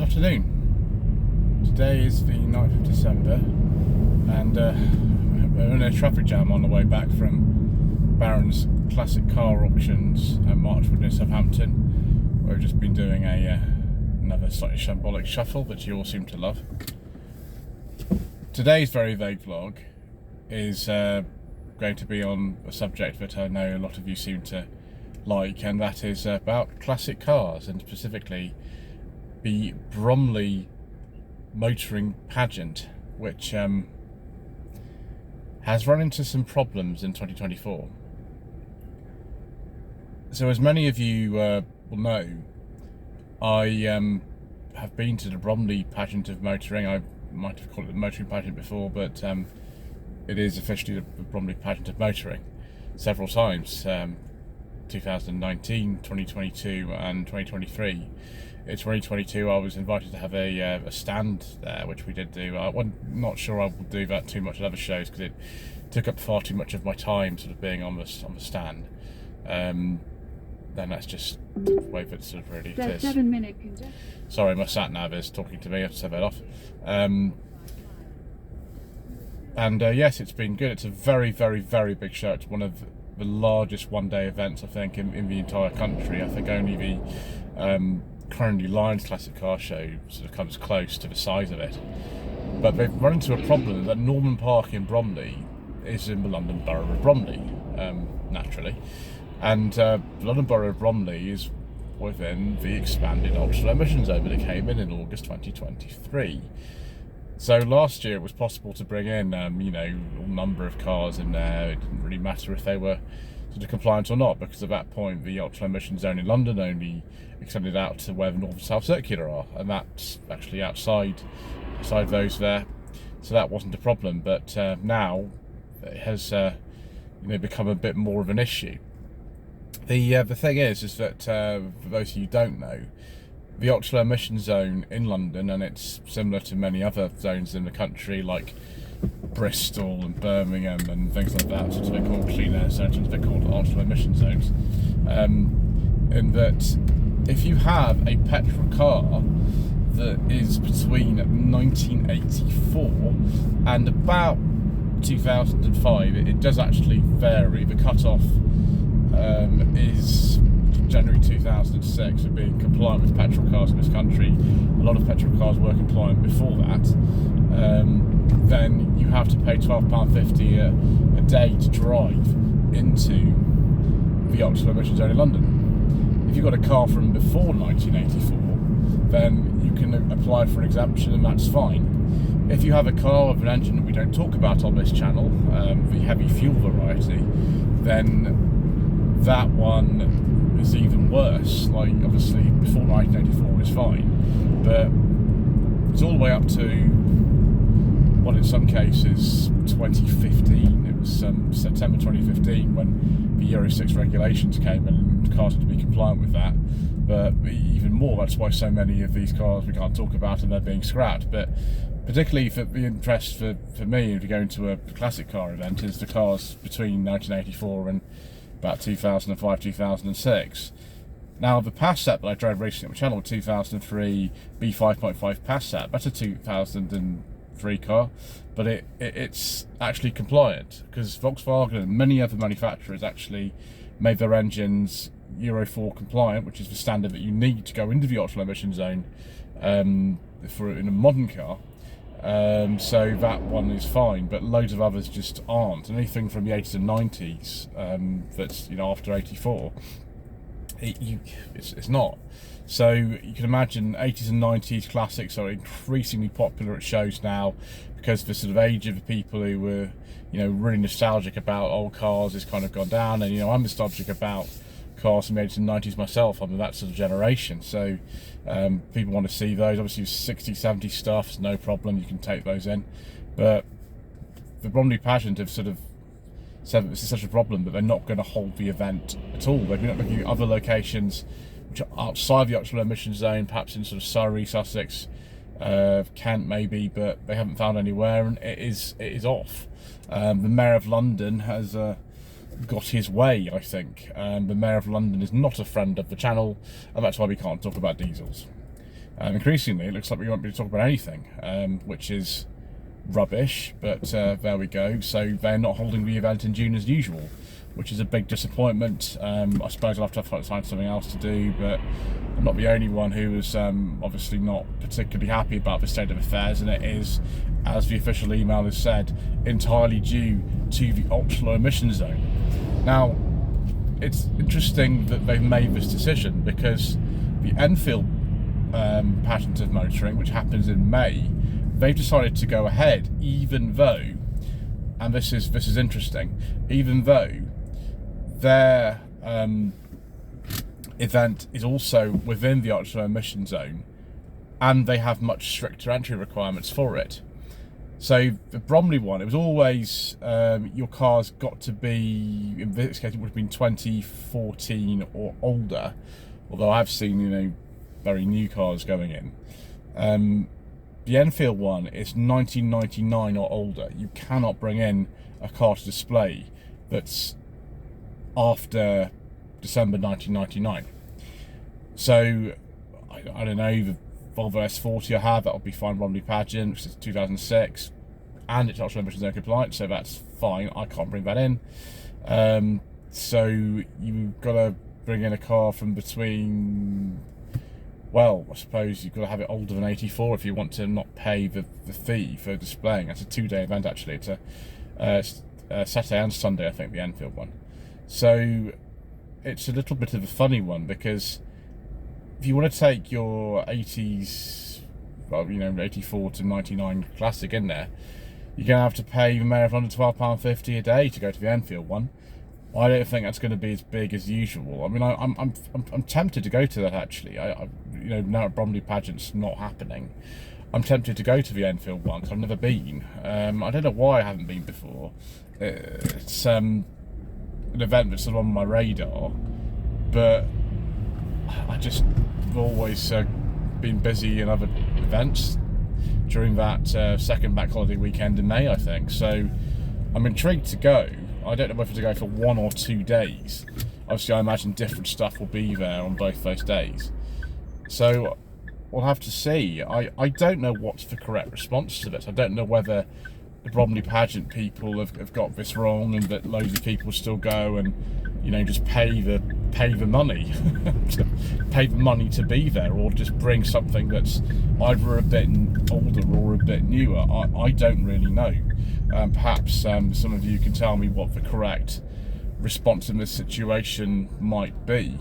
Afternoon. Today is the 9th of December and we're in a traffic jam on the way back from Barron's Classic Car Auctions at Marchwood near Southampton, where we've just been doing another slightly shambolic shuffle that you all seem to love. Today's very vague vlog is going to be on a subject that I know a lot of you seem to like, and that is about classic cars, and specifically the Bromley motoring Pageant, which has run into some problems in 2024. So as many of you will know, I have been to the Bromley Pageant of motoring. I might have called it the motoring pageant before, but it is officially the Bromley Pageant of motoring several times. 2019, 2022 and 2023. In 2022 I was invited to have a stand there, which we did do. I'm not sure I will do that too much at other shows because it took up far too much of my time sort of being on the stand. Then that's just the way that sort of really it is. 7-minute. Sorry, my sat nav is talking to me, I have to set that off. Yes, it's been good. It's a very, very, very big show. It's one of the largest one-day events, I think, in the entire country. I think only the currently Lions Classic Car Show sort of comes close to the size of it. But they've run into a problem that Norman Park in Bromley is in the London Borough of Bromley, naturally. And the London Borough of Bromley is within the expanded ultra emission zone that came in August 2023. So last year it was possible to bring in, a number of cars in there. It didn't really matter if they were sort of compliant or not, because at that point the ultra emission zone in London only extended out to where the North and South Circular are, and that's actually outside those there. So that wasn't a problem, but now it has become a bit more of an issue. The thing is that for those of you who don't know, the ultra emission zone in London, and it's similar to many other zones in the country like Bristol and Birmingham and things like that, so they're called clean air zones, they're called ultra emission zones, in that if you have a petrol car that is between 1984 and about 2005, it does actually vary. The cut-off is January 2006 for being compliant with petrol cars in this country. A lot of petrol cars were compliant before that. Then you have to pay £12.50 a day to drive into the ultra emission zone in London. If you've got a car from before 1984, then you can apply for an exemption, and that's fine. If you have a car with an engine that we don't talk about on this channel, the heavy fuel variety, then that one is even worse. Like, obviously before 1984 is fine, but it's all the way up to what in some cases 2015. It was September 2015 when the Euro 6 regulations came in and cars had to be compliant with that. But even more, that's why so many of these cars we can't talk about and they're being scrapped. But particularly for the interest for me, if you go into a classic car event, is the cars between 1984 and about 2005, 2006. Now the Passat that I drove recently on my channel, 2003 B5.5 Passat, that's a 2003 car, but it's actually compliant, because Volkswagen and many other manufacturers actually made their engines Euro 4 compliant, which is the standard that you need to go into the ultra emission zone in a modern car. So that one is fine, but loads of others just aren't. Anything from the 80s and 90s that's after 84, it's not. So you can imagine 80s and 90s classics are increasingly popular at shows now, because the sort of age of the people who were really nostalgic about old cars has kind of gone down, and I'm nostalgic about cars from the 80s and 90s myself. I'm that sort of generation, so people want to see those. Obviously 60s, 70s stuff is no problem, you can take those in, but the Bromley Pageant have sort of said that this is such a problem that they're not going to hold the event at all. They've been looking at other locations which are outside the ultra emission zone, perhaps in sort of Surrey, Sussex, Kent maybe, but they haven't found anywhere, and it is off. The Mayor of London has got his way, I think. The Mayor of London is not a friend of the channel, and that's why we can't talk about diesels. Increasingly, it looks like we won't be talking about anything, which is rubbish, but there we go. So they're not holding the event in June as usual, which is a big disappointment. I suppose I'll have to find something else to do, but I'm not the only one who is obviously not particularly happy about the state of affairs, and it is, as the official email has said, entirely due to the ultra-low emission zone. Now, it's interesting that they've made this decision, because the Enfield pageant of motoring, which happens in May, they've decided to go ahead, even though, and this is interesting, even though their event is also within the ultra emission zone, and they have much stricter entry requirements for it. So the Bromley one, it was always your car's got to be, in this case it would have been 2014 or older, although I've seen, you know, very new cars going in. The Enfield one is 1999 or older. You cannot bring in a car to display that's after December 1999. So I don't know, the Volvo S40 I have, that'll be fine. Bromley Pageant, which is 2006, and it's ultra emission zone compliant, so that's fine. I can't bring that in. So you've got to bring in a car from between, well, I suppose you've got to have it older than 84 if you want to not pay the fee for displaying. That's a 2-day event, actually. It's a Saturday and Sunday, I think, the Enfield one. So it's a little bit of a funny one, because if you want to take your 80s, well, you know, 84 to 99 classic in there, you're going to have to pay the Mayor of London £12.50 a day to go to the Enfield one. I don't think that's going to be as big as usual. I mean, I'm tempted to go to that, actually. I you know, now Bromley Pageant's not happening, I'm tempted to go to the Enfield one, because I've never been. I don't know why I haven't been before. It's an event that's on my radar, but I just have always been busy in other events during that second bank holiday weekend in May, I think. So I'm intrigued to go. I don't know whether to go for 1 or 2 days. Obviously, I imagine different stuff will be there on both those days. So we'll have to see. I don't know what's the correct response to this. I don't know whether the Bromley Pageant people have got this wrong, and that loads of people still go and, you know, just pay the money to pay the money to be there, or just bring something that's either a bit older or a bit newer. I don't really know. Perhaps some of you can tell me what the correct response in this situation might be.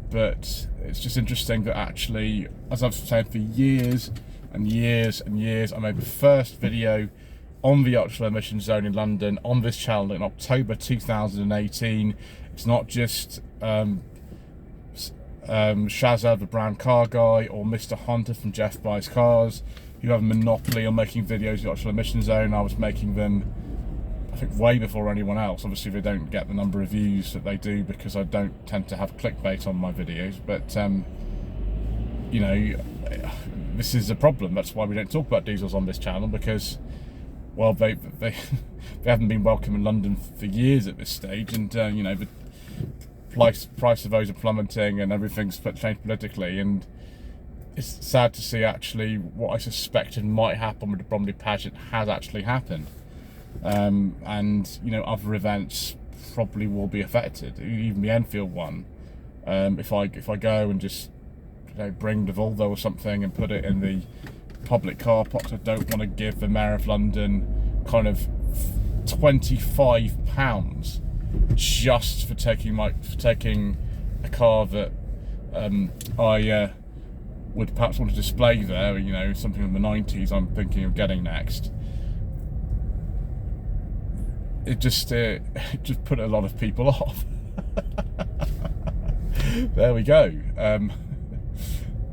But it's just interesting that, actually, as I've said for years and years and years, I made the first video on the ultra emission zone in London on this channel in October 2018. It's not just Shazza, the brand car guy, or Mr. Hunter from Jeff Buys Cars, who have a monopoly on making videos in the ultra emission zone. I was making them, I think, way before anyone else. Obviously, they don't get the number of views that they do, because I don't tend to have clickbait on my videos. But you know, this is a problem. That's why we don't talk about diesels on this channel, because, well, they haven't been welcome in London for years at this stage, and you know, the price of those are plummeting, and everything's changed politically, and it's sad to see, actually, what I suspected might happen with the Bromley Pageant has actually happened. And, you know, other events probably will be affected, even the Enfield one. If I go and just, you know, bring the Volvo or something and put it in the public car park, I don't want to give the Mayor of London kind of £25 just for taking a car that I would perhaps want to display there, you know, something in the 90s I'm thinking of getting next. It just put a lot of people off. There we go.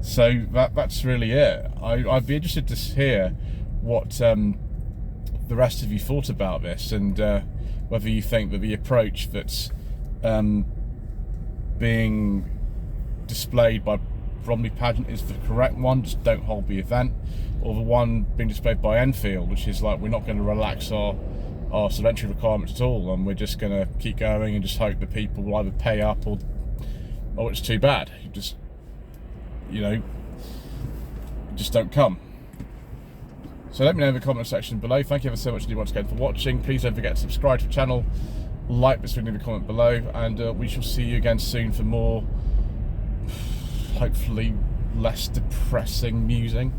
So that's really it. I'd be interested to hear what the rest of you thought about this, and whether you think that the approach that's being displayed by Bromley Pageant is the correct one, just don't hold the event, or the one being displayed by Enfield, which is like, we're not going to relax our sort of entry requirements at all, and we're just going to keep going and just hope that people will either pay up or it's too bad. Just, you know, just don't come. So let me know in the comment section below. Thank you ever so much once again for watching. Please don't forget to subscribe to the channel, like this video in the comment below, and we shall see you again soon for more, hopefully less depressing musing.